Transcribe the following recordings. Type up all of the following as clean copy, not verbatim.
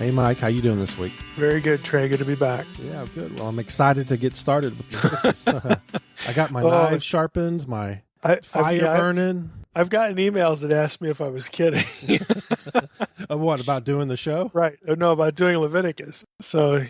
Hey, Mike, how you doing this week? Very good, Trey. Good to be back. Yeah, good. Well, I'm excited to get started with Leviticus. I got my knives sharpened, my fire burning. I've gotten emails that ask me if I was kidding. What, about doing the show? Right. No, about doing Leviticus. So,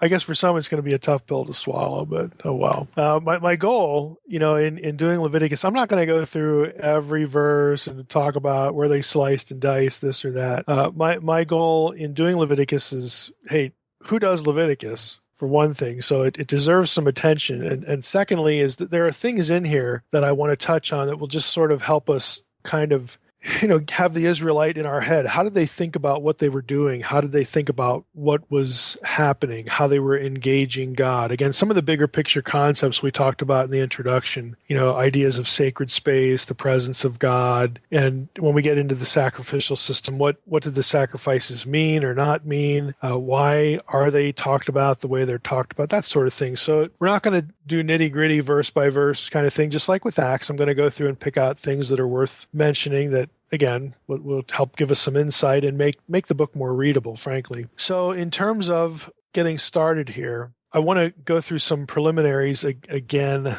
I guess for some it's going to be a tough pill to swallow, but oh well. My goal, in doing Leviticus, I'm not going to go through every verse and talk about where they sliced and diced this or that. My goal in doing Leviticus is, hey, who does Leviticus? For one thing, so it deserves some attention. And secondly is that there are things in here that I want to touch on that will just sort of help us kind of have the Israelite in our head. How did they think about what they were doing? How did they think about what was happening? How they were engaging God? Again, some of the bigger picture concepts we talked about in the introduction, ideas of sacred space, the presence of God. And when we get into the sacrificial system, what did the sacrifices mean or not mean? Why are they talked about the way they're talked about? That sort of thing. So we're not going to do nitty gritty verse by verse kind of thing. Just like with Acts, I'm going to go through and pick out things that are worth mentioning that, again, will help give us some insight and make the book more readable, frankly. So in terms of getting started here, I want to go through some preliminaries again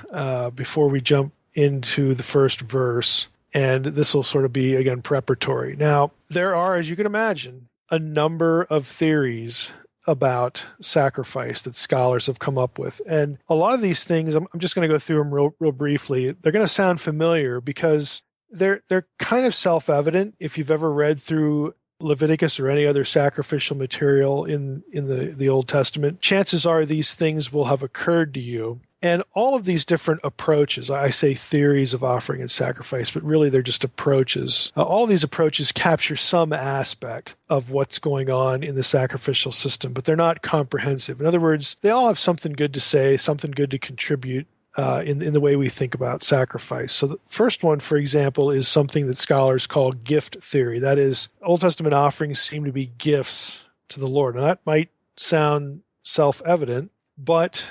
before we jump into the first verse. And this will sort of be, again, preparatory. Now, there are, as you can imagine, a number of theories about sacrifice that scholars have come up with. And a lot of these things, I'm just going to go through them real briefly. They're going to sound familiar because they're kind of self-evident if you've ever read through Leviticus or any other sacrificial material in the Old Testament. Chances are these things will have occurred to you. And all of these different approaches, I say theories of offering and sacrifice, but really they're just approaches. All these approaches capture some aspect of what's going on in the sacrificial system, but they're not comprehensive. In other words, they all have something good to say, something good to contribute in the way we think about sacrifice. So the first one, for example, is something that scholars call gift theory. That is, Old Testament offerings seem to be gifts to the Lord. Now, that might sound self-evident, but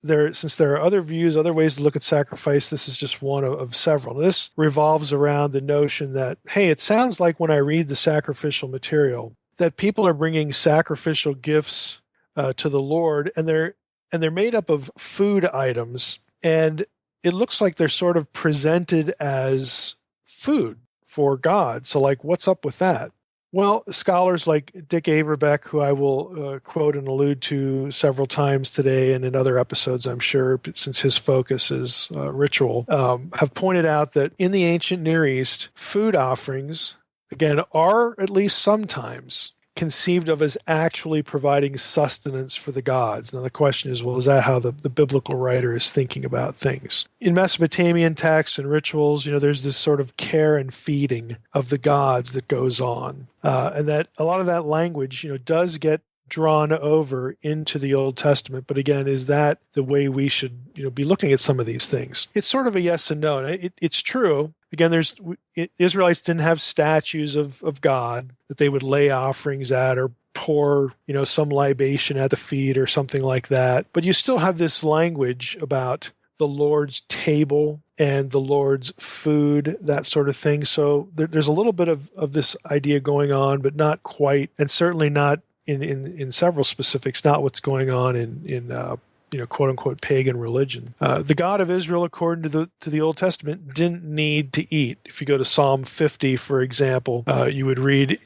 since there are other views, other ways to look at sacrifice, this is just one of several. This revolves around the notion that, hey, it sounds like when I read the sacrificial material that people are bringing sacrificial gifts to the Lord, and they're made up of food items, and it looks like they're sort of presented as food for God. So, like, what's up with that? Well, scholars like Dick Averbeck, who I will quote and allude to several times today and in other episodes, I'm sure, since his focus is ritual, have pointed out that in the ancient Near East, food offerings, again, are at least sometimes conceived of as actually providing sustenance for the gods. Now the question is, well, is that how the biblical writer is thinking about things? In Mesopotamian texts and rituals, there's this sort of care and feeding of the gods that goes on. And that a lot of that language, does get drawn over into the Old Testament. But again, is that the way we should, be looking at some of these things? It's sort of a yes and no. It's true. Again, Israelites didn't have statues of God that they would lay offerings at or pour, some libation at the feet or something like that. But you still have this language about the Lord's table and the Lord's food, that sort of thing. So there's a little bit of this idea going on, but not quite, and certainly not in several specifics, not what's going on in quote unquote pagan religion. The God of Israel, according to the Old Testament, didn't need to eat. If you go to Psalm 50, for example, you would read,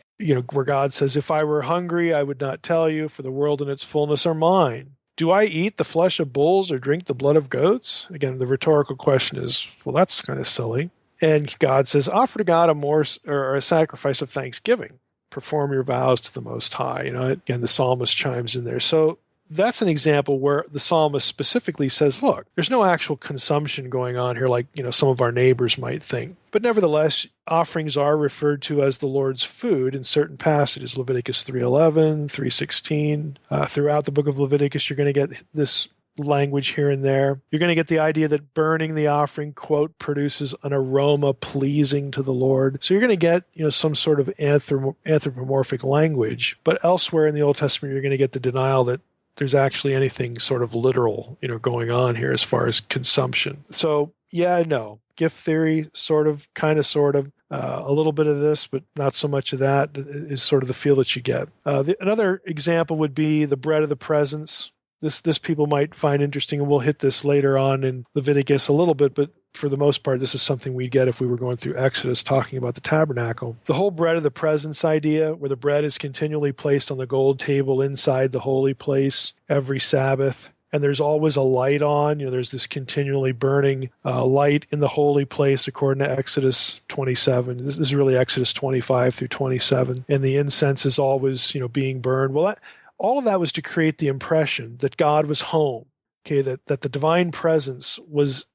where God says, "If I were hungry, I would not tell you, for the world and its fullness are mine. Do I eat the flesh of bulls or drink the blood of goats?" Again, the rhetorical question is, well, that's kind of silly. And God says, "Offer to God a sacrifice of thanksgiving. Perform your vows to the Most High." Again, the psalmist chimes in there. So that's an example where the psalmist specifically says, look, there's no actual consumption going on here like, some of our neighbors might think. But nevertheless, offerings are referred to as the Lord's food in certain passages, Leviticus 3:11, 3:16. Throughout the book of Leviticus, you're going to get this language here and there. You're going to get the idea that burning the offering, quote, produces an aroma pleasing to the Lord. So you're going to get, some sort of anthropomorphic language. But elsewhere in the Old Testament, you're going to get the denial that there's actually anything sort of literal, going on here as far as consumption. So, yeah, no. Gift theory, sort of, kind of, sort of. A little bit of this, but not so much of that is sort of the feel that you get. Another example would be the bread of the presence. This people might find interesting, and we'll hit this later on in Leviticus a little bit, but for the most part, this is something we'd get if we were going through Exodus talking about the tabernacle. The whole bread of the presence idea, where the bread is continually placed on the gold table inside the holy place every Sabbath, and there's always a light on. There's this continually burning light in the holy place according to Exodus 27. This is really Exodus 25 through 27. And the incense is always, being burned. Well, all of that was to create the impression that God was home, okay, that the divine presence was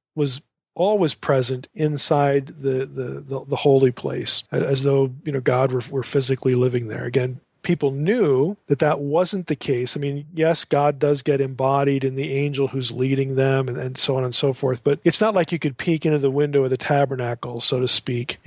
always present inside the holy place, as though, God were physically living there. Again, people knew that wasn't the case. I mean, yes, God does get embodied in the angel who's leading them and so on and so forth, but it's not like you could peek into the window of the tabernacle, so to speak,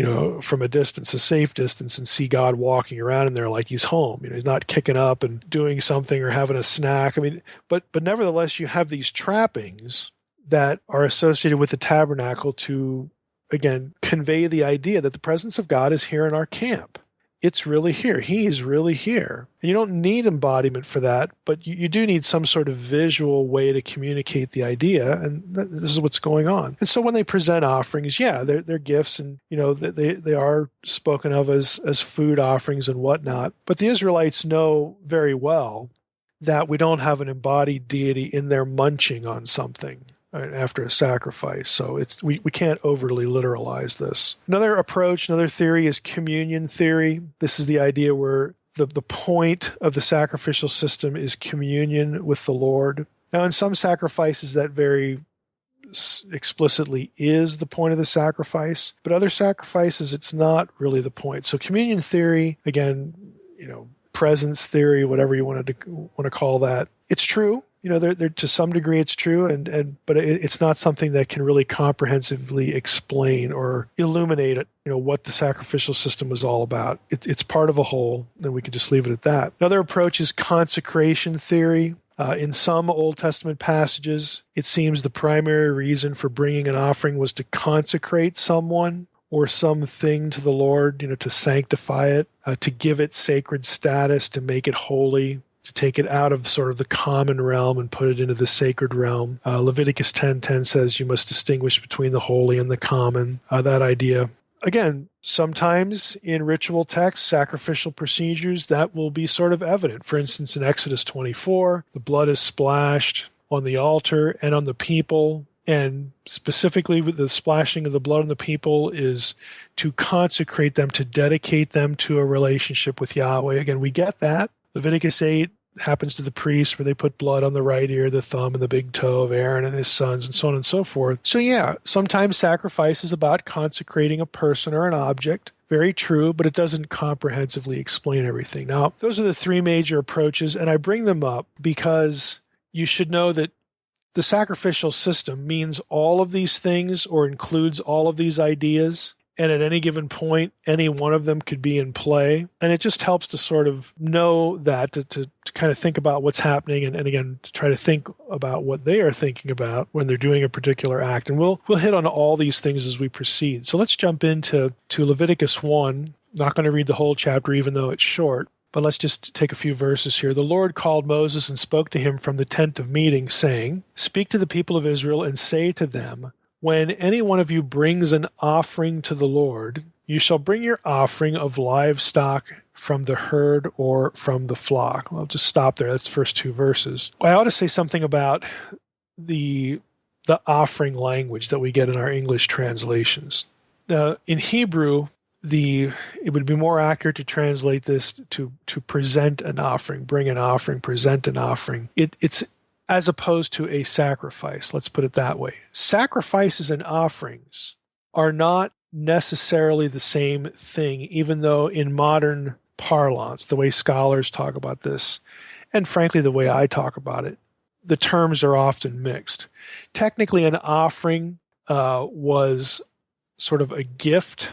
from a distance, a safe distance, and see God walking around in there like he's home. He's not kicking up and doing something or having a snack. I mean, but nevertheless, you have these trappings that are associated with the tabernacle to, again, convey the idea that the presence of God is here in our camp. It's really here. He's really here. And you don't need embodiment for that, but you do need some sort of visual way to communicate the idea, and this is what's going on. And so when they present offerings, they're gifts, and they are spoken of as food offerings and whatnot. But the Israelites know very well that we don't have an embodied deity in there munching on something after a sacrifice. So we can't overly literalize this. Another approach, another theory is communion theory. This is the idea where the point of the sacrificial system is communion with the Lord. Now, in some sacrifices, that very explicitly is the point of the sacrifice, but other sacrifices, it's not really the point. So communion theory, again, presence theory, whatever you want to call that, it's true. There to some degree it's true, but it's not something that can really comprehensively explain or illuminate what the sacrificial system was all about. It's part of a whole, and we can just leave it at that. Another approach is consecration theory. In some Old Testament passages, it seems the primary reason for bringing an offering was to consecrate someone or something to the Lord, to sanctify it, to give it sacred status, to make it holy, to take it out of sort of the common realm and put it into the sacred realm. Leviticus 10:10 says you must distinguish between the holy and the common. That idea. Again, sometimes in ritual texts, sacrificial procedures, that will be sort of evident. For instance, in Exodus 24, the blood is splashed on the altar and on the people. And specifically with the splashing of the blood on the people is to consecrate them, to dedicate them to a relationship with Yahweh. Again, we get that. Leviticus 8 happens to the priests where they put blood on the right ear, the thumb, and the big toe of Aaron and his sons, and so on and so forth. So sometimes sacrifice is about consecrating a person or an object. Very true, but it doesn't comprehensively explain everything. Now, those are the three major approaches, and I bring them up because you should know that the sacrificial system means all of these things or includes all of these ideas. And at any given point, any one of them could be in play. And it just helps to sort of know that, to kind of think about what's happening and again, to try to think about what they are thinking about when they're doing a particular act. And we'll hit on all these things as we proceed. So let's jump into Leviticus 1. Not going to read the whole chapter, even though it's short. But let's just take a few verses here. The Lord called Moses and spoke to him from the tent of meeting, saying, "Speak to the people of Israel and say to them, when any one of you brings an offering to the Lord, you shall bring your offering of livestock from the herd or from the flock." I'll just stop there. That's the first two verses. I ought to say something about the offering language that we get in our English translations. Now, in Hebrew, it would be more accurate to translate this to present an offering, bring an offering, present an offering. It's as opposed to a sacrifice. Let's put it that way. Sacrifices and offerings are not necessarily the same thing, even though in modern parlance, the way scholars talk about this, and frankly, the way I talk about it, the terms are often mixed. Technically, an offering was sort of a gift,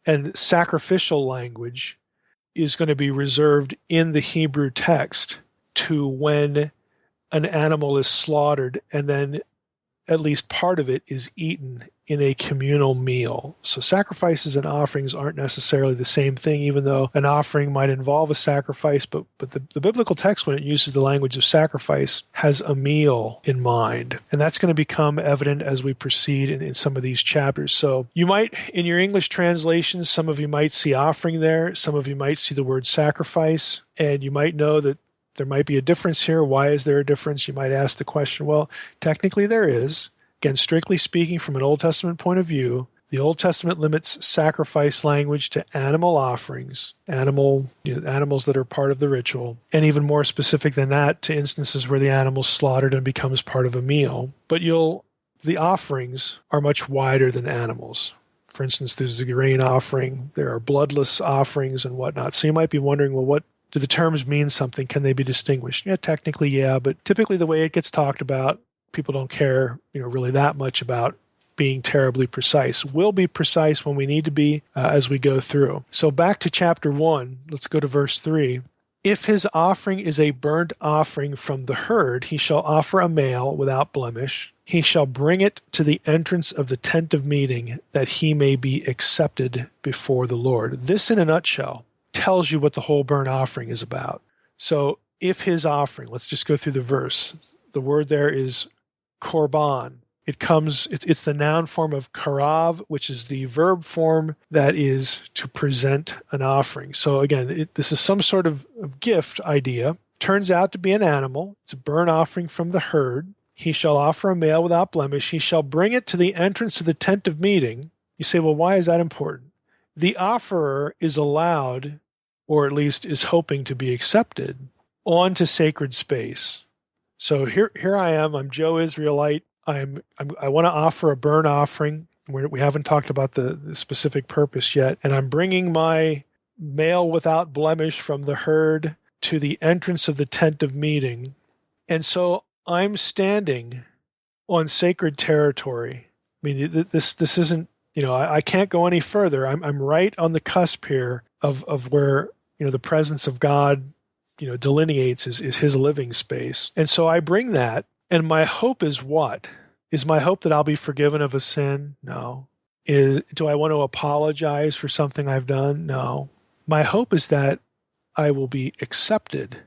and sacrificial language is going to be reserved in the Hebrew text to when an animal is slaughtered and then at least part of it is eaten in a communal meal. So sacrifices and offerings aren't necessarily the same thing, even though an offering might involve a sacrifice, but the biblical text, when it uses the language of sacrifice, has a meal in mind. And that's going to become evident as we proceed in some of these chapters. So you might, in your English translations, some of you might see offering there, some of you might see the word sacrifice, and you might know that there might be a difference here. Why is there a difference? You might ask the question, well, technically there is. Again, strictly speaking, from an Old Testament point of view, the Old Testament limits sacrifice language to animal offerings, animals that are part of the ritual, and even more specific than that, to instances where the animal's slaughtered and becomes part of a meal. But the offerings are much wider than animals. For instance, there's the grain offering, there are bloodless offerings and whatnot. So you might be wondering, well, what do the terms mean something? Can they be distinguished? Yeah, technically, yeah, but typically the way it gets talked about, people don't care, really that much about being terribly precise. We'll be precise when we need to be as we go through. So back to chapter 1, let's go to verse 3. If his offering is a burnt offering from the herd, he shall offer a male without blemish. He shall bring it to the entrance of the tent of meeting, that he may be accepted before the Lord. This, in a nutshell, tells you what the whole burnt offering is about. So if his offering, let's just go through the verse. The word there is korban. It's the noun form of karav, which is the verb form that is to present an offering. So again, this is some sort of gift idea. Turns out to be an animal. It's a burnt offering from the herd. He shall offer a male without blemish. He shall bring it to the entrance of the tent of meeting. You say, well, why is that important? The offerer is allowed, or at least is hoping to be accepted, onto sacred space. So here I am. I'm Joe Israelite. I want to offer a burnt offering. We haven't talked about the specific purpose yet. And I'm bringing my male without blemish from the herd to the entrance of the tent of meeting. And so I'm standing on sacred territory. I mean, this isn't, I can't go any further. I'm right on the cusp here of where, the presence of God delineates is his living space. And so I bring that, and my hope is what? Is my hope that I'll be forgiven of a sin? No. Do I want to apologize for something I've done? No. My hope is that I will be accepted,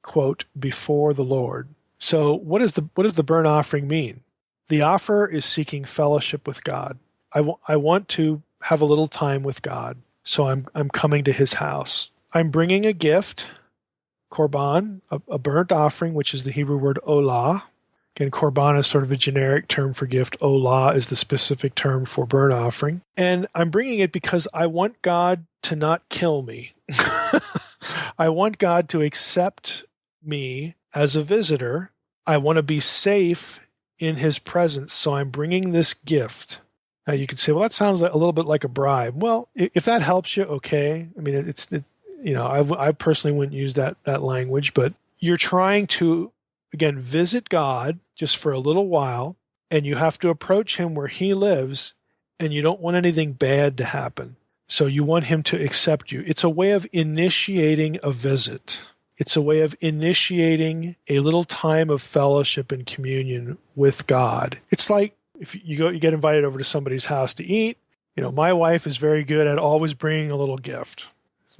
quote, before the Lord. So what does the burnt offering mean? The offerer is seeking fellowship with God. I want to have a little time with God, so I'm coming to his house. I'm bringing a gift, korban, a burnt offering, which is the Hebrew word olah. Again, korban is sort of a generic term for gift. Olah is the specific term for burnt offering. And I'm bringing it because I want God to not kill me. I want God to accept me as a visitor. I want to be safe in his presence, so I'm bringing this gift. Now you could say, well, that sounds a little bit like a bribe. Well, if that helps you, okay. I mean, I personally wouldn't use that language, but you're trying to, again, visit God just for a little while, and you have to approach him where he lives, and you don't want anything bad to happen. So you want him to accept you. It's a way of initiating a visit. It's a way of initiating a little time of fellowship and communion with God. It's like if you get invited over to somebody's house to eat. My wife is very good at always bringing a little gift.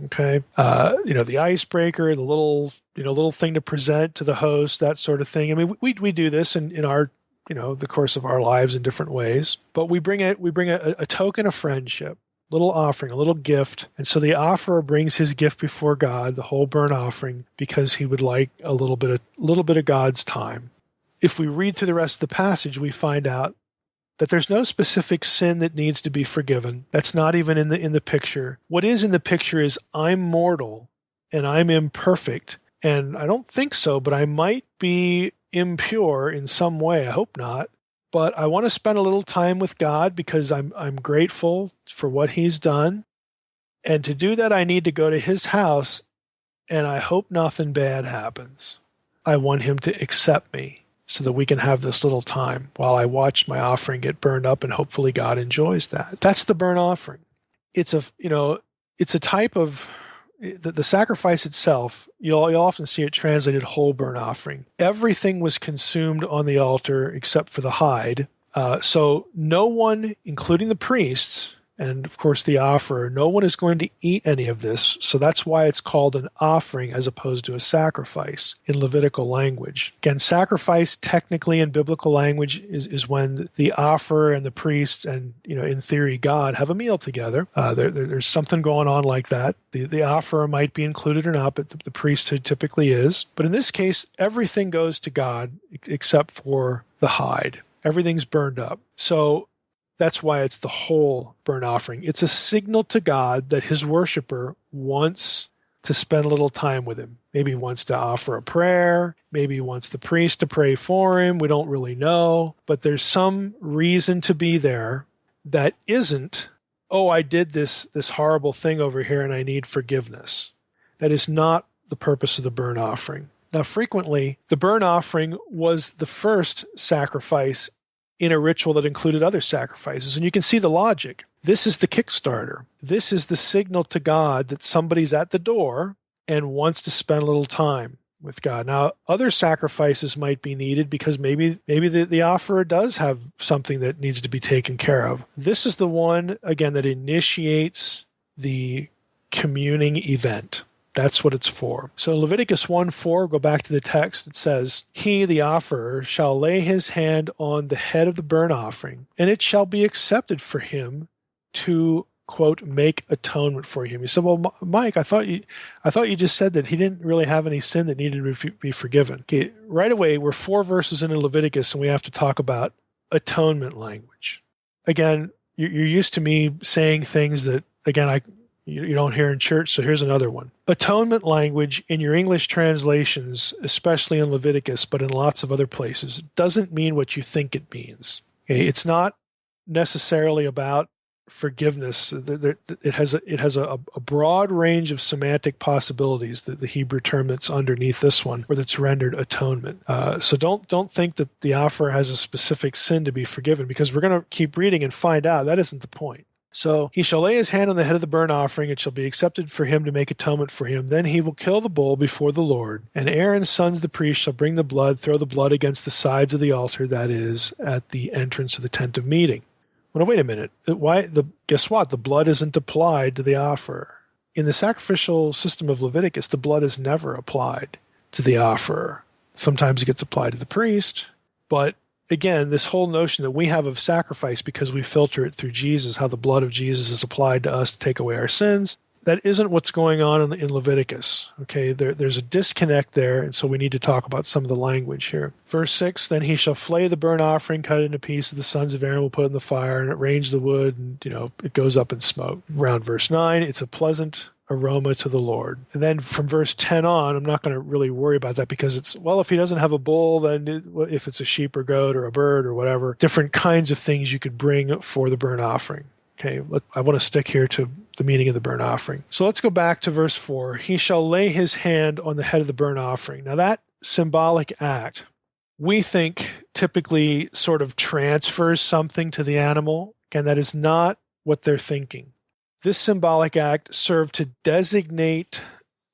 Okay. The icebreaker, the little thing to present to the host, that sort of thing. I mean, we do this in our, the course of our lives in different ways, but we bring a token of friendship, little offering, a little gift. And so the offerer brings his gift before God, the whole burnt offering, because he would like a little bit of God's time. If we read through the rest of the passage, we find out that there's no specific sin that needs to be forgiven. That's not even in the picture. What is in the picture is I'm mortal and I'm imperfect. And I don't think so, but I might be impure in some way. I hope not. But I want to spend a little time with God because I'm grateful for what he's done. And to do that, I need to go to his house, and I hope nothing bad happens. I want him to accept me, so that we can have this little time while I watch my offering get burned up, and hopefully God enjoys that. That's the burnt offering. It's a type of the sacrifice itself. You'll often see it translated whole burnt offering. Everything was consumed on the altar except for the hide. So no one, including the priests, and of course the offerer, no one is going to eat any of this. So that's why it's called an offering as opposed to a sacrifice in Levitical language. Again, sacrifice technically in biblical language is when the offerer and the priest and, in theory, God have a meal together. There's something going on like that. The offerer might be included or not, but the priesthood typically is. But in this case, everything goes to God except for the hide. Everything's burned up. So that's why it's the whole burnt offering. It's a signal to God that his worshiper wants to spend a little time with him. Maybe he wants to offer a prayer. Maybe he wants the priest to pray for him. We don't really know. But there's some reason to be there that isn't, oh, I did this horrible thing over here and I need forgiveness. That is not the purpose of the burnt offering. Now, frequently, the burnt offering was the first sacrifice in a ritual that included other sacrifices. And you can see the logic. This is the Kickstarter. This is the signal to God that somebody's at the door and wants to spend a little time with God. Now, other sacrifices might be needed because maybe the offerer does have something that needs to be taken care of. This is the one, again, that initiates the communing event. That's what it's for. So in Leviticus 1:4, go back to the text, it says, he, the offerer, shall lay his hand on the head of the burnt offering, and it shall be accepted for him to, quote, make atonement for him. You said, well, Mike, I thought you just said that he didn't really have any sin that needed to be forgiven. Okay, right away, we're 4 verses into Leviticus, and we have to talk about atonement language. Again, you're used to me saying things that, again, you don't hear in church, so here's another one. Atonement language in your English translations, especially in Leviticus, but in lots of other places, doesn't mean what you think it means. Okay? It's not necessarily about forgiveness. It has a broad range of semantic possibilities, the Hebrew term that's underneath this one, where it's rendered atonement. So don't think that the offerer has a specific sin to be forgiven, because we're going to keep reading and find out that isn't the point. So he shall lay his hand on the head of the burnt offering. It shall be accepted for him to make atonement for him. Then he will kill the bull before the Lord. And Aaron's sons, the priests, shall bring the blood, throw the blood against the sides of the altar, that is, at the entrance of the tent of meeting. Well, wait a minute. Guess what? The blood isn't applied to the offerer. In the sacrificial system of Leviticus, the blood is never applied to the offerer. Sometimes it gets applied to the priest, but again, this whole notion that we have of sacrifice because we filter it through Jesus, how the blood of Jesus is applied to us to take away our sins, that isn't what's going on in Leviticus. Okay, there's a disconnect there, and so we need to talk about some of the language here. Verse 6, then he shall flay the burnt offering, cut it into pieces, the sons of Aaron will put it in the fire, and arrange the wood, and it goes up in smoke. Around verse 9, it's a pleasant aroma to the Lord. And then from verse 10 on, I'm not going to really worry about that, because if he doesn't have a bull, then if it's a sheep or goat or a bird or whatever, different kinds of things you could bring for the burnt offering. Okay, I want to stick here to the meaning of the burnt offering. So let's go back to verse 4. He shall lay his hand on the head of the burnt offering. Now that symbolic act, we think typically sort of transfers something to the animal. Again, that is not what they're thinking. This symbolic act served to designate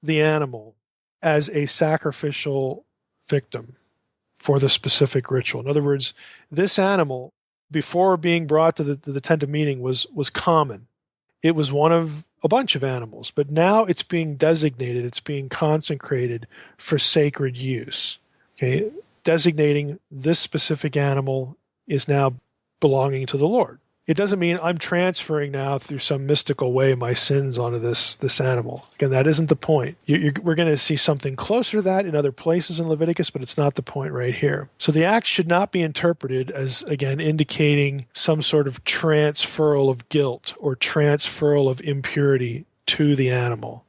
the animal as a sacrificial victim for the specific ritual. In other words, this animal, before being brought to the tent of meeting, was common. It was one of a bunch of animals, but now it's being designated, it's being consecrated for sacred use. Okay, designating this specific animal is now belonging to the Lord. It doesn't mean I'm transferring now through some mystical way my sins onto this animal. Again, that isn't the point. We're going to see something closer to that in other places in Leviticus, but it's not the point right here. So the act should not be interpreted as, again, indicating some sort of transferal of guilt or transferal of impurity to the animal.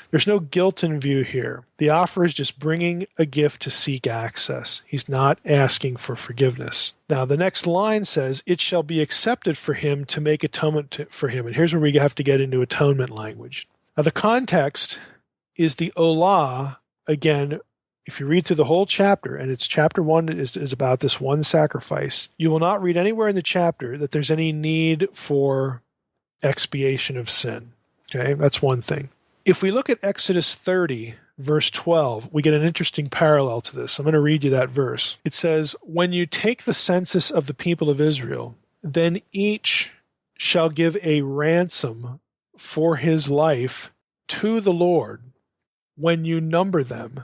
There's no guilt in view here. The offerer is just bringing a gift to seek access. He's not asking for forgiveness. Now, the next line says, it shall be accepted for him to make atonement for him. And here's where we have to get into atonement language. Now, the context is the olah. Again, if you read through the whole chapter, and it's chapter 1 is about this one sacrifice, you will not read anywhere in the chapter that there's any need for expiation of sin. Okay, that's one thing. If we look at Exodus 30, verse 12, we get an interesting parallel to this. I'm going to read you that verse. It says, "When you take the census of the people of Israel, then each shall give a ransom for his life to the Lord when you number them,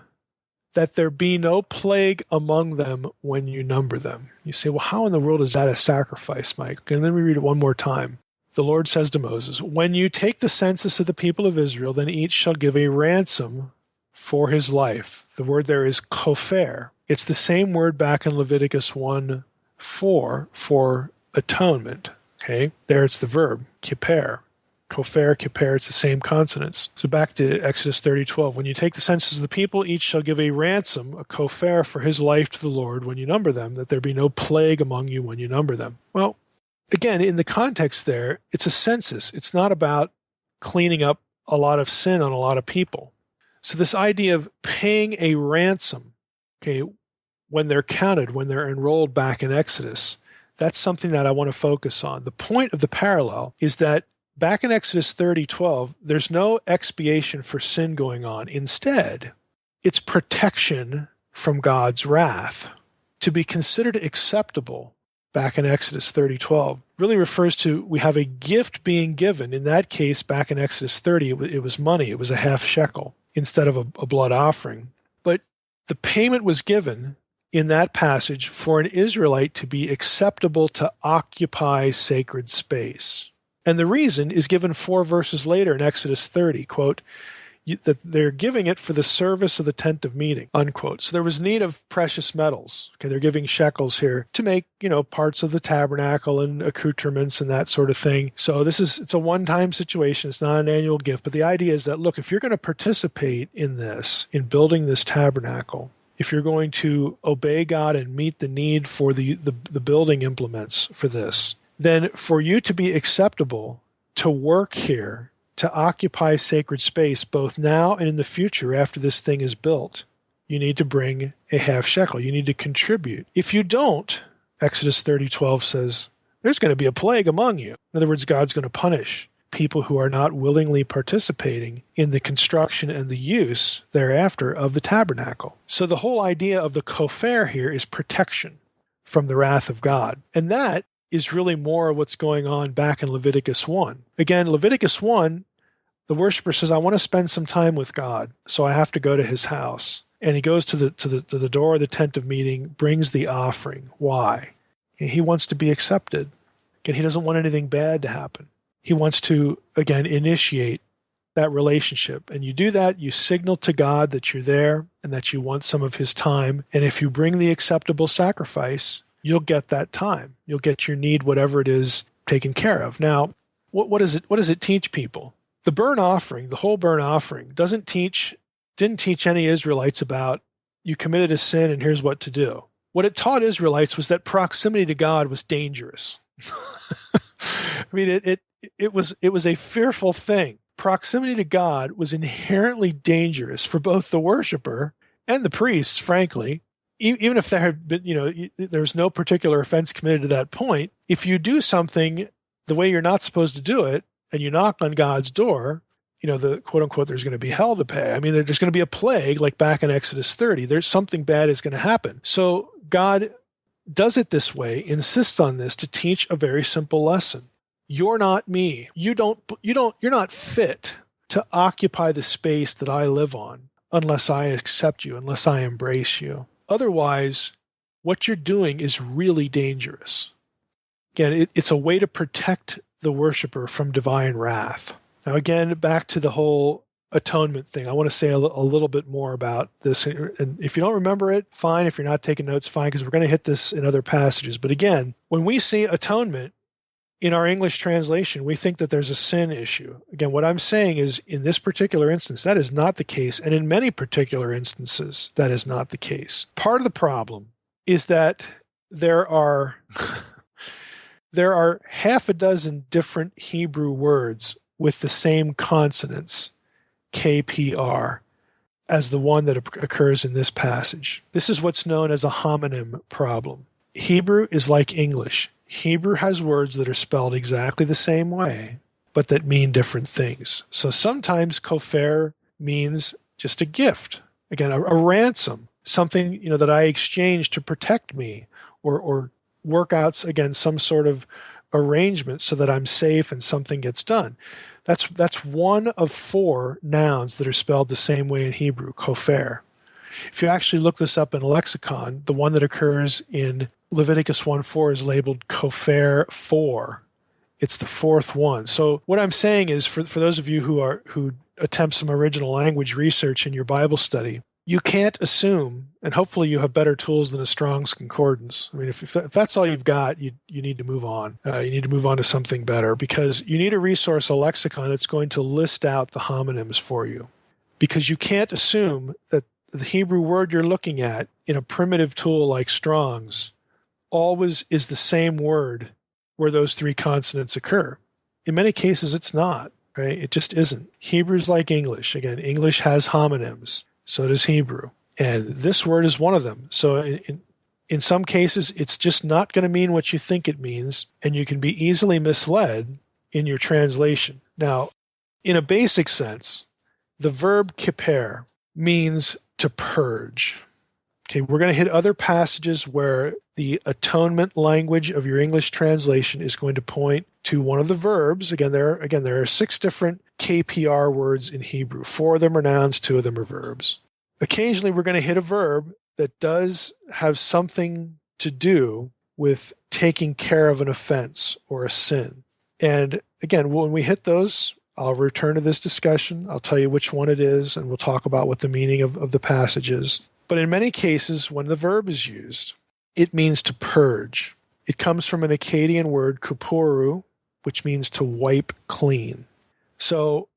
that there be no plague among them when you number them." You say, well, how in the world is that a sacrifice, Mike? And then we read it one more time. The Lord says to Moses, "When you take the census of the people of Israel, then each shall give a ransom for his life." The word there is kopher. It's the same word back in Leviticus 1:4 for atonement. Okay, there it's the verb, kippur. Kopher, kippur, it's the same consonants. So back to Exodus 30:12. "When you take the census of the people, each shall give a ransom, a kopher, for his life to the Lord when you number them, that there be no plague among you when you number them." Well, again, in the context there, it's a census. It's not about cleaning up a lot of sin on a lot of people. So this idea of paying a ransom, okay, when they're counted, when they're enrolled back in Exodus, that's something that I want to focus on. The point of the parallel is that back in Exodus 30:12, there's no expiation for sin going on. Instead, it's protection from God's wrath. To be considered acceptable back in Exodus 30:12 really refers to we have a gift being given. In that case, back in Exodus 30, it was money. It was a half shekel instead of a blood offering. But the payment was given in that passage for an Israelite to be acceptable to occupy sacred space. And the reason is given 4 verses later in Exodus 30, quote, that they're giving it for the service of the tent of meeting, unquote. So there was need of precious metals. Okay, they're giving shekels here to make, parts of the tabernacle and accoutrements and that sort of thing. So it's a one-time situation. It's not an annual gift. But the idea is that, look, if you're going to participate in this, in building this tabernacle, if you're going to obey God and meet the need for the building implements for this, then for you to be acceptable to work here, to occupy sacred space, both now and in the future after this thing is built, you need to bring a half shekel. You need to contribute. If you don't, Exodus 30:12 says, there's going to be a plague among you. In other words, God's going to punish people who are not willingly participating in the construction and the use thereafter of the tabernacle. So the whole idea of the kopher here is protection from the wrath of God. And that is really more of what's going on back in Leviticus 1. Again, Leviticus 1, the worshiper says, I want to spend some time with God, so I have to go to his house. And he goes to the door of the tent of meeting, brings the offering. Why? He wants to be accepted. Again, he doesn't want anything bad to happen. He wants to, again, initiate that relationship. And you do that, you signal to God that you're there and that you want some of his time. And if you bring the acceptable sacrifice, you'll get that time. You'll get your need, whatever it is, taken care of. Now, what does it teach people? The burnt offering, the whole burnt offering, didn't teach any Israelites about you committed a sin and here's what to do. What it taught Israelites was that proximity to God was dangerous. I mean, it was a fearful thing. Proximity to God was inherently dangerous for both the worshiper and the priests, frankly. Even if there had been, there's no particular offense committed to that point, if you do something the way you're not supposed to do it, and you knock on God's door, the quote unquote, there's going to be hell to pay. I mean, there's going to be a plague, like back in Exodus 30. There's something bad is going to happen. So God does it this way, insists on this to teach a very simple lesson. You're not me. You're not fit to occupy the space that I live on unless I accept you, unless I embrace you. Otherwise, what you're doing is really dangerous. Again, it's a way to protect the worshiper from divine wrath. Now, again, back to the whole atonement thing. I want to say a little bit more about this. And if you don't remember it, fine. If you're not taking notes, fine, because we're going to hit this in other passages. But again, when we see atonement in our English translation, we think that there's a sin issue. Again, what I'm saying is, in this particular instance, that is not the case. And in many particular instances, that is not the case. Part of the problem is that there are half a dozen different Hebrew words with the same consonants, KPR, as the one that occurs in this passage. This is what's known as a homonym problem. Hebrew is like English. Hebrew has words that are spelled exactly the same way, but that mean different things. So sometimes kopher means just a gift. Again, a ransom, something, that I exchange to protect me, or work out, again, some sort of arrangement so that I'm safe and something gets done. That's one of 4 nouns that are spelled the same way in Hebrew, kofer. If you actually look this up in a lexicon, the one that occurs in Leviticus 1:4 is labeled kofer 4. It's the 4th one. So what I'm saying is, for those of you who attempt some original language research in your Bible study, you can't assume, and hopefully you have better tools than a Strong's Concordance. I mean, if that's all you've got, you need to move on. You need to move on to something better, because you need a resource, a lexicon that's going to list out the homonyms for you. Because you can't assume that the Hebrew word you're looking at in a primitive tool like Strong's always is the same word where those 3 consonants occur. In many cases, it's not, right? It just isn't. Hebrew's like English. Again, English has homonyms. So does Hebrew. And this word is one of them. So in some cases, it's just not going to mean what you think it means, and you can be easily misled in your translation. Now, in a basic sense, the verb kippur means to purge. Okay, we're going to hit other passages where the atonement language of your English translation is going to point to one of the verbs. Again, there are 6 different KPR words in Hebrew. 4 of them are nouns, 2 of them are verbs. Occasionally, we're going to hit a verb that does have something to do with taking care of an offense or a sin. And again, when we hit those, I'll return to this discussion. I'll tell you which one it is, and we'll talk about what the meaning of the passage is. But in many cases, when the verb is used, it means to purge. It comes from an Akkadian word, kupuru, which means to wipe clean. So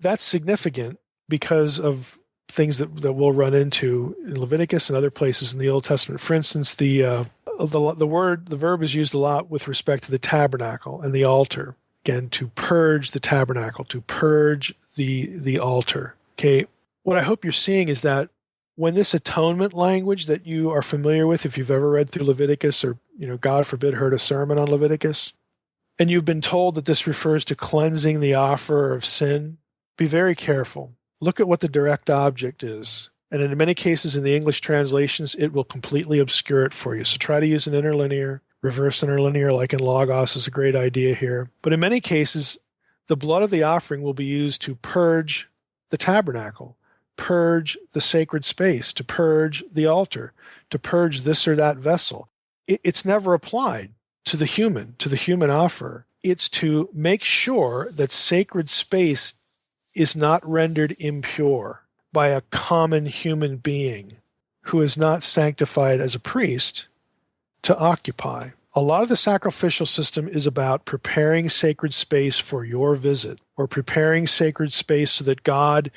that's significant because of things that we'll run into in Leviticus and other places in the Old Testament. For instance, the verb is used a lot with respect to the tabernacle and the altar. Again, to purge the tabernacle, to purge the altar. Okay, what I hope you're seeing is that when this atonement language that you are familiar with, if you've ever read through Leviticus, or, God forbid, heard a sermon on Leviticus, and you've been told that this refers to cleansing the offerer of sin, be very careful. Look at what the direct object is. And in many cases in the English translations, it will completely obscure it for you. So try to use an interlinear. Reverse interlinear, like in Logos, is a great idea here. But in many cases, the blood of the offering will be used to purge the tabernacle, purge the sacred space, to purge the altar, to purge this or that vessel. It's never applied to the human offerer. It's to make sure that sacred space is not rendered impure by a common human being who is not sanctified as a priest to occupy. A lot of the sacrificial system is about preparing sacred space for your visit, or preparing sacred space so that God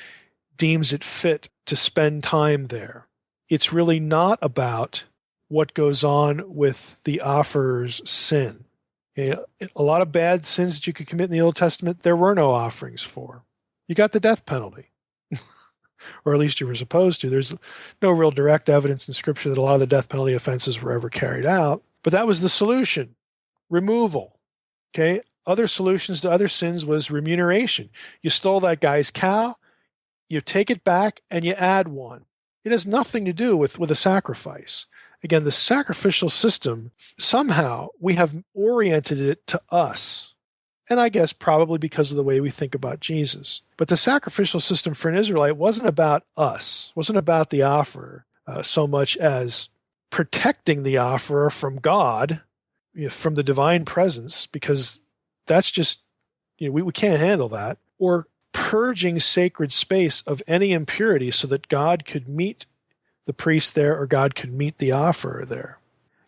deems it fit to spend time there. It's really not about what goes on with the offerer's sin. Okay? A lot of bad sins that you could commit in the Old Testament, there were no offerings for. You got the death penalty. Or at least you were supposed to. There's no real direct evidence in Scripture that a lot of the death penalty offenses were ever carried out. But that was the solution, removal. Okay? Other solutions to other sins was remuneration. You stole that guy's cow, you take it back, and you add one. It has nothing to do with a sacrifice. Again, the sacrificial system, somehow we have oriented it to us. And I guess probably because of the way we think about Jesus. But the sacrificial system for an Israelite wasn't about us, wasn't about the offerer so much as protecting the offerer from God, from the divine presence, because that's just, we can't handle that, or purging sacred space of any impurity so that God could meet the priest there, or God could meet the offerer there.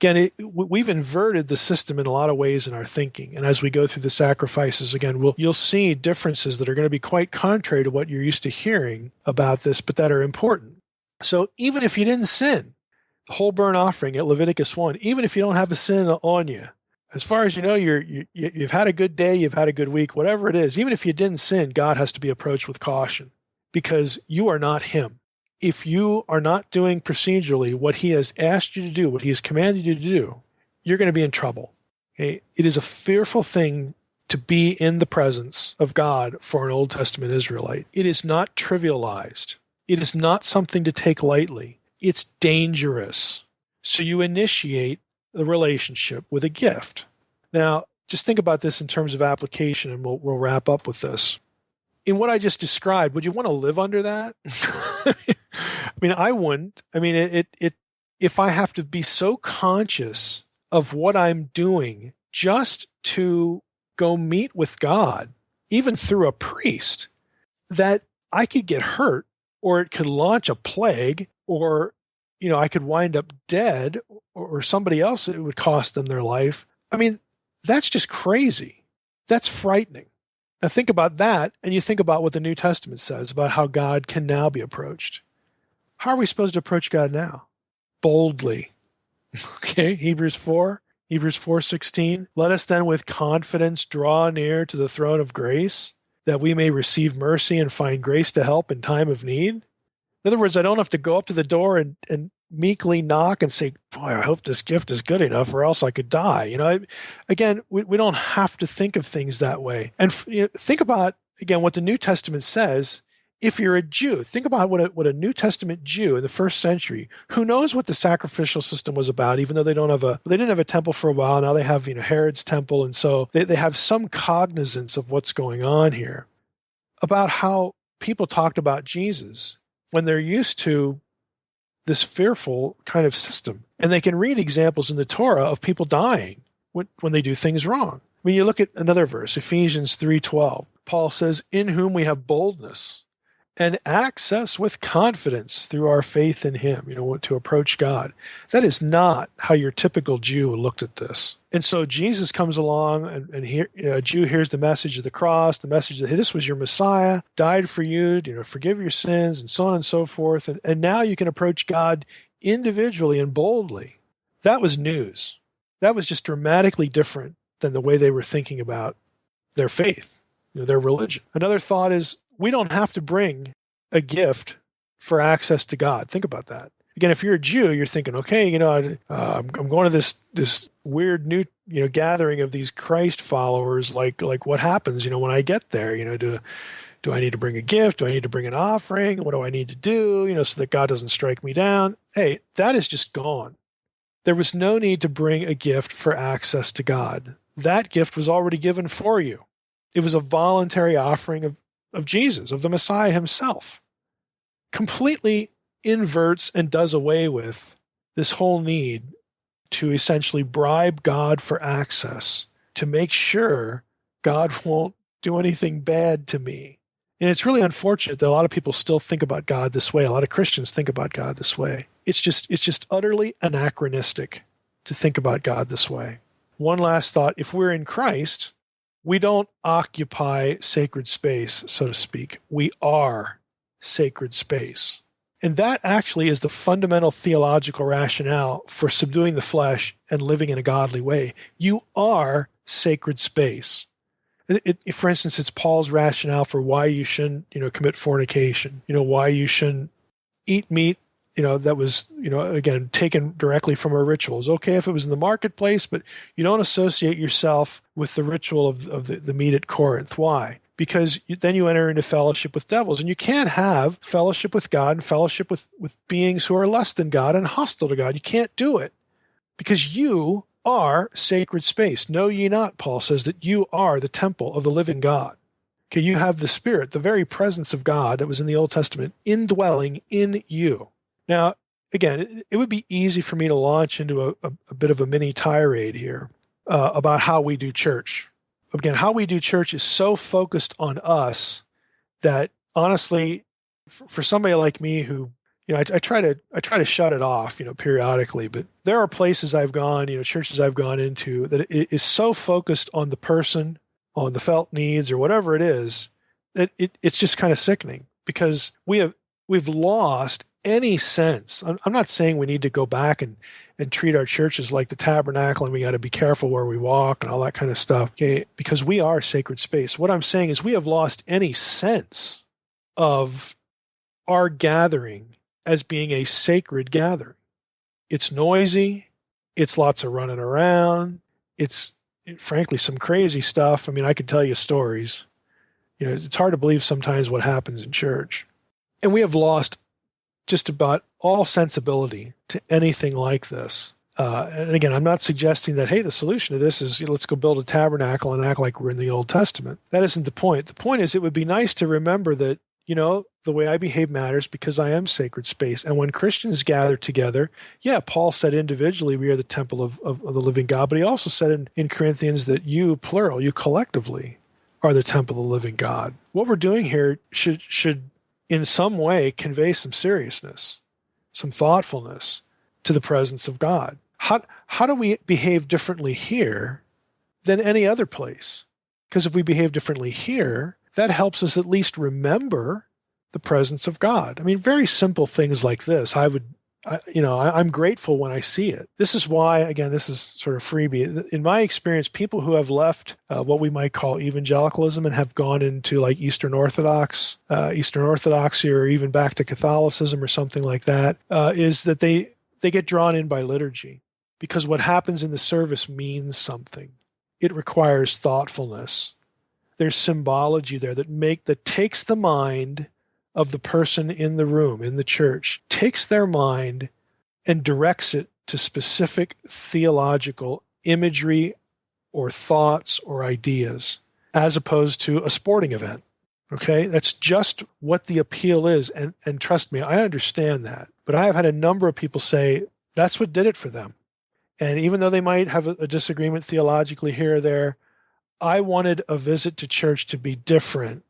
Again, we've inverted the system in a lot of ways in our thinking. And as we go through the sacrifices, again, you'll see differences that are going to be quite contrary to what you're used to hearing about this, but that are important. So even if you didn't sin, the whole burnt offering at Leviticus 1, even if you don't have a sin on you, as far as you know, you've had a good day, you've had a good week, whatever it is, even if you didn't sin, God has to be approached with caution, because you are not him. If you are not doing procedurally what he has asked you to do, what he has commanded you to do, you're going to be in trouble. Okay? It is a fearful thing to be in the presence of God for an Old Testament Israelite. It is not trivialized. It is not something to take lightly. It's dangerous. So you initiate the relationship with a gift. Now, just think about this in terms of application, and we'll wrap up with this. In what I just described, would you want to live under that? I mean, I wouldn't. I mean, if I have to be so conscious of what I'm doing just to go meet with God, even through a priest, that I could get hurt, or it could launch a plague, or I could wind up dead, or somebody else, it would cost them their life. I mean, that's just crazy. That's frightening. Now think about that, and you think about what the New Testament says about how God can now be approached. How are we supposed to approach God now? Boldly. Okay, Hebrews 4:16. Let us then with confidence draw near to the throne of grace, that we may receive mercy and find grace to help in time of need. In other words, I don't have to go up to the door and meekly knock and say, boy, I hope this gift is good enough or else I could die. Again, we don't have to think of things that way. And think about, again, what the New Testament says. If you're a Jew, think about what a New Testament Jew in the first century, who knows what the sacrificial system was about, even though they didn't have a temple for a while. Now they have, Herod's temple. And so they have some cognizance of what's going on here, about how people talked about Jesus when they're used to this fearful kind of system. And they can read examples in the Torah of people dying when they do things wrong. I mean, you look at another verse, Ephesians 3:12. Paul says, in whom we have boldness and access with confidence through our faith in him, to approach God. That is not how your typical Jew looked at this. And so Jesus comes along, and a Jew hears the message of the cross, the message that, hey, this was your Messiah, died for you, forgive your sins, and so on and so forth. And now you can approach God individually and boldly. That was news. That was just dramatically different than the way they were thinking about their faith, their religion. Another thought is, we don't have to bring a gift for access to God. Think about that. Again, if you're a Jew, you're thinking, okay, I'm going to this weird new, gathering of these Christ followers. Like what happens, when I get there? Do I need to bring a gift? Do I need to bring an offering? What do I need to do? So that God doesn't strike me down. Hey, that is just gone. There was no need to bring a gift for access to God. That gift was already given for you. It was a voluntary offering of Jesus, of the Messiah himself. Completely inverts and does away with this whole need to essentially bribe God for access, to make sure God won't do anything bad to me. And it's really unfortunate that a lot of people still think about God this way. A lot of Christians think about God this way. It's just utterly anachronistic to think about God this way. One last thought. If we're in Christ, we don't occupy sacred space, so to speak. We are sacred space. And that actually is the fundamental theological rationale for subduing the flesh and living in a godly way. You are sacred space. For instance, it's Paul's rationale for why you shouldn't, commit fornication, why you shouldn't eat meat, that was, again, taken directly from a ritual. It's okay if it was in the marketplace, but you don't associate yourself with the ritual of the meat at Corinth. Why? Because then you enter into fellowship with devils, and you can't have fellowship with God and fellowship with beings who are less than God and hostile to God. You can't do it because you are sacred space. Know ye not, Paul says, that you are the temple of the living God. Okay, you have the Spirit, the very presence of God that was in the Old Testament, indwelling in you. Now, again, it would be easy for me to launch into a bit of a mini tirade here about how we do church. Again, how we do church is so focused on us that, honestly, for somebody like me who, I try to shut it off, periodically. But there are places I've gone, churches I've gone into that it is so focused on the person, on the felt needs, or whatever it is, that it's just kind of sickening because we've lost any sense. I'm not saying we need to go back and treat our churches like the tabernacle and we got to be careful where we walk and all that kind of stuff, okay? Because we are sacred space. What I'm saying is we have lost any sense of our gathering as being a sacred gathering. It's noisy. It's lots of running around. It's frankly some crazy stuff. I mean, I could tell you stories. It's hard to believe sometimes what happens in church. And we have lost just about all sensibility to anything like this. And again, I'm not suggesting that, hey, the solution to this is let's go build a tabernacle and act like we're in the Old Testament. That isn't the point. The point is it would be nice to remember that, the way I behave matters because I am sacred space. And when Christians gather together, Paul said individually we are the temple of the living God, but he also said in Corinthians that you, plural, you collectively are the temple of the living God. What we're doing here should in some way convey some seriousness, some thoughtfulness to the presence of God. How do we behave differently here than any other place? Because if we behave differently here, that helps us at least remember the presence of God. I mean, very simple things like this. I'm grateful when I see it. This is why, again, this is sort of freebie. In my experience, people who have left what we might call evangelicalism and have gone into like Eastern Orthodoxy, or even back to Catholicism or something like that, is that they get drawn in by liturgy because what happens in the service means something. It requires thoughtfulness. There's symbology there that takes the mind of the person in the room, in the church, takes their mind and directs it to specific theological imagery or thoughts or ideas, as opposed to a sporting event. Okay? That's just what the appeal is. And trust me, I understand that. But I have had a number of people say that's what did it for them. And even though they might have a disagreement theologically here or there, I wanted a visit to church to be different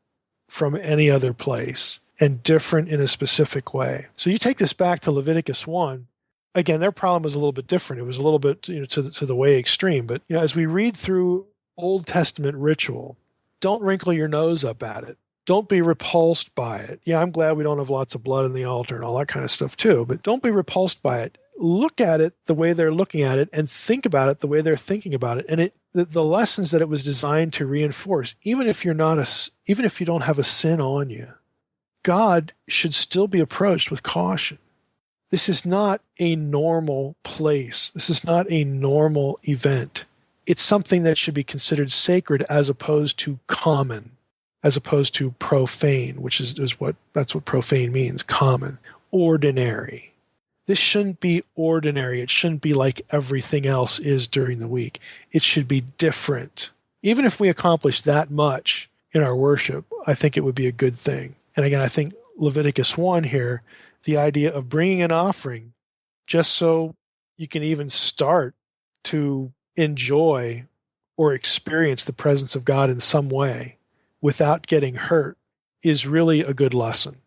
from any other place and different in a specific way. So you take this back to Leviticus 1. Again, their problem was a little bit different. It was a little bit to the way extreme. But as we read through Old Testament ritual, don't wrinkle your nose up at it. Don't be repulsed by it. Yeah, I'm glad we don't have lots of blood in the altar and all that kind of stuff too, but don't be repulsed by it. Look at it the way they're looking at it and think about it the way they're thinking about it. And the lessons that it was designed to reinforce, even if you don't have a sin on you, God should still be approached with caution. This is not a normal place. This is not a normal event. It's something that should be considered sacred as opposed to common, as opposed to profane, which that's what profane means, common, ordinary. This shouldn't be ordinary. It shouldn't be like everything else is during the week. It should be different. Even if we accomplish that much in our worship, I think it would be a good thing. And again, I think Leviticus 1 here, the idea of bringing an offering just so you can even start to enjoy or experience the presence of God in some way without getting hurt is really a good lesson.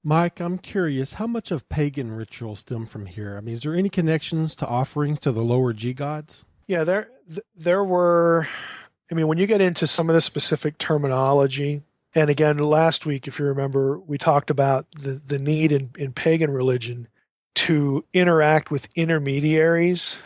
Mike, I'm curious, how much of pagan rituals stem from here? I mean, is there any connections to offerings to the lower G gods? Yeah, there were. I mean, when you get into some of the specific terminology, and again, last week, if you remember, we talked about the need in pagan religion to interact with intermediaries.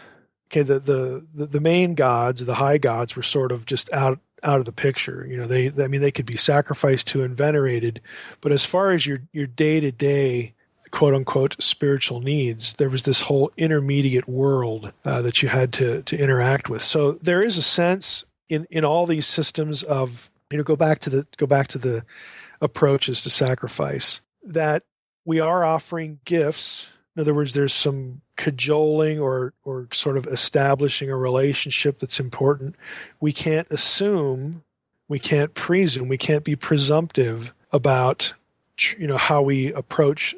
Okay, the main gods, the high gods, were sort of just out of the picture. They could be sacrificed to and venerated, but as far as your day-to-day, quote unquote, spiritual needs, there was this whole intermediate world that you had to interact with. So there is a sense in all these systems of, go back to the approaches to sacrifice, that we are offering gifts. In other words, there's some cajoling or sort of establishing a relationship that's important. We can't assume, we can't presume, we can't be presumptive about how we approach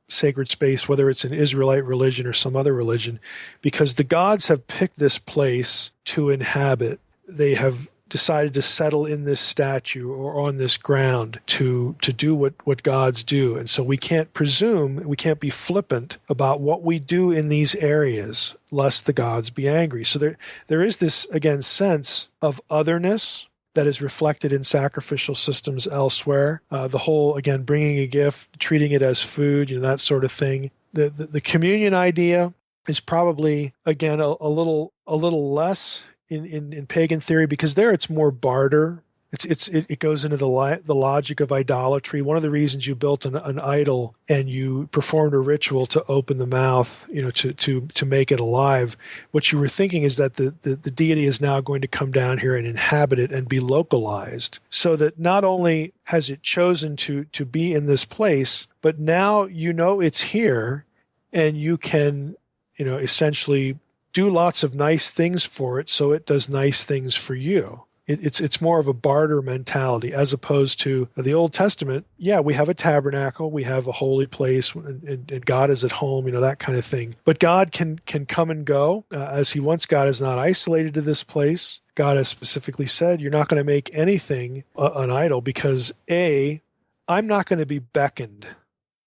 sacred space, whether it's an Israelite religion or some other religion, because the gods have picked this place to inhabit. They have decided to settle in this statue or on this ground to do what gods do. And so we can't presume, we can't be flippant about what we do in these areas, lest the gods be angry. So there is this, again, sense of otherness that is reflected in sacrificial systems elsewhere. The whole, again, bringing a gift, treating it as food, that sort of thing. The communion idea is probably, again, a little less in pagan theory, because there it's more barter. It goes into the logic of idolatry. One of the reasons you built an idol and you performed a ritual to open the mouth, to make it alive, what you were thinking is that the deity is now going to come down here and inhabit it and be localized, so that not only has it chosen to be in this place, but now it's here, and you can essentially do lots of nice things for it, so it does nice things for you. It's more of a barter mentality, as opposed to the Old Testament. Yeah, we have a tabernacle, we have a holy place, and God is at home, that kind of thing. But God can come and go as he wants. God is not isolated to this place. God has specifically said, you're not going to make anything an idol, because I'm not going to be beckoned,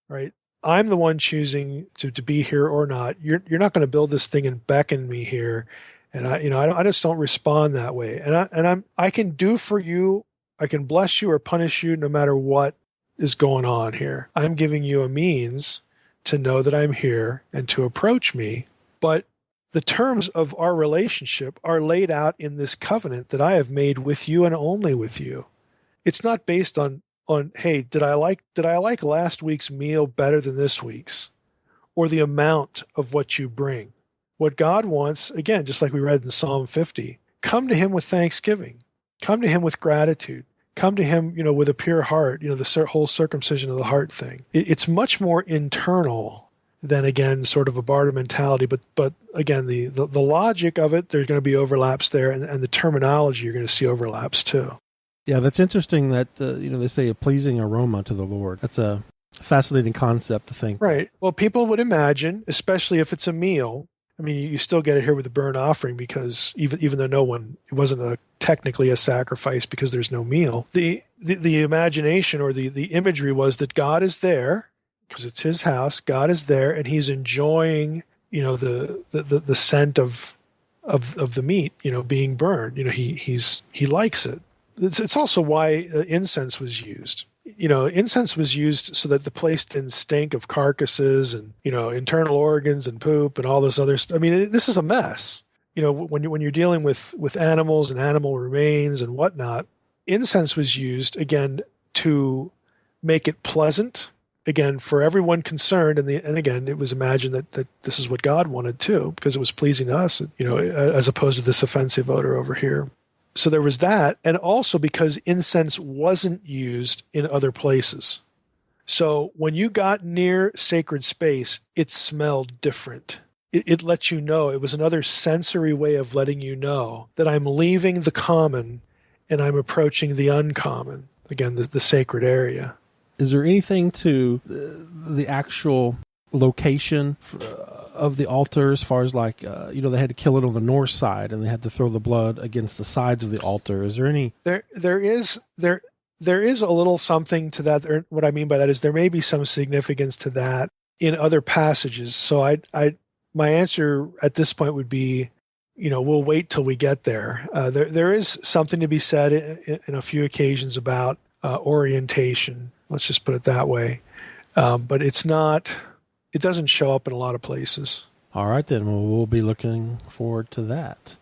right? I'm the one choosing to be here or not. You're not going to build this thing and beckon me here. And I just don't respond that way. And I can do for you, I can bless you or punish you no matter what is going on here. I'm giving you a means to know that I'm here and to approach me. But the terms of our relationship are laid out in this covenant that I have made with you and only with you. It's not based on hey, did I like last week's meal better than this week's, or the amount of what you bring. What God wants, again, just like we read in Psalm 50, come to him with thanksgiving. Come to him with gratitude. Come to him, with a pure heart, the whole circumcision of the heart thing. It's much more internal than, again, sort of a barter mentality. But again, the logic of it, there's going to be overlaps there, and the terminology, you're going to see overlaps too. Yeah, that's interesting that, they say a pleasing aroma to the Lord. That's a fascinating concept to think. Right. Well, people would imagine, especially if it's a meal, I mean, you still get it here with the burnt offering, because even though it wasn't technically a sacrifice because there's no meal, the imagination or the imagery was that God is there because it's his house. God is there, and he's enjoying, the scent of the meat, being burned. He likes it. It's also why incense was used. Incense was used so that the place didn't stink of carcasses and, internal organs and poop and all this other stuff. I mean, this is a mess. When you're dealing with animals and animal remains and whatnot, incense was used, again, to make it pleasant, again, for everyone concerned. And again, it was imagined that this is what God wanted too, because it was pleasing to us, as opposed to this offensive odor over here. So there was that, and also because incense wasn't used in other places. So when you got near sacred space, it smelled different. It let you know. It was another sensory way of letting you know that I'm leaving the common and I'm approaching the uncommon, again, the sacred area. Is there anything to the actual location of the altar, as far as they had to kill it on the north side and they had to throw the blood against the sides of the altar? Is there any? There is a little something to that. What I mean by that is there may be some significance to that in other passages. So my answer at this point would be, we'll wait till we get there. There is something to be said in a few occasions about orientation. Let's just put it that way. But it doesn't show up in a lot of places. All right, then. Well, we'll be looking forward to that.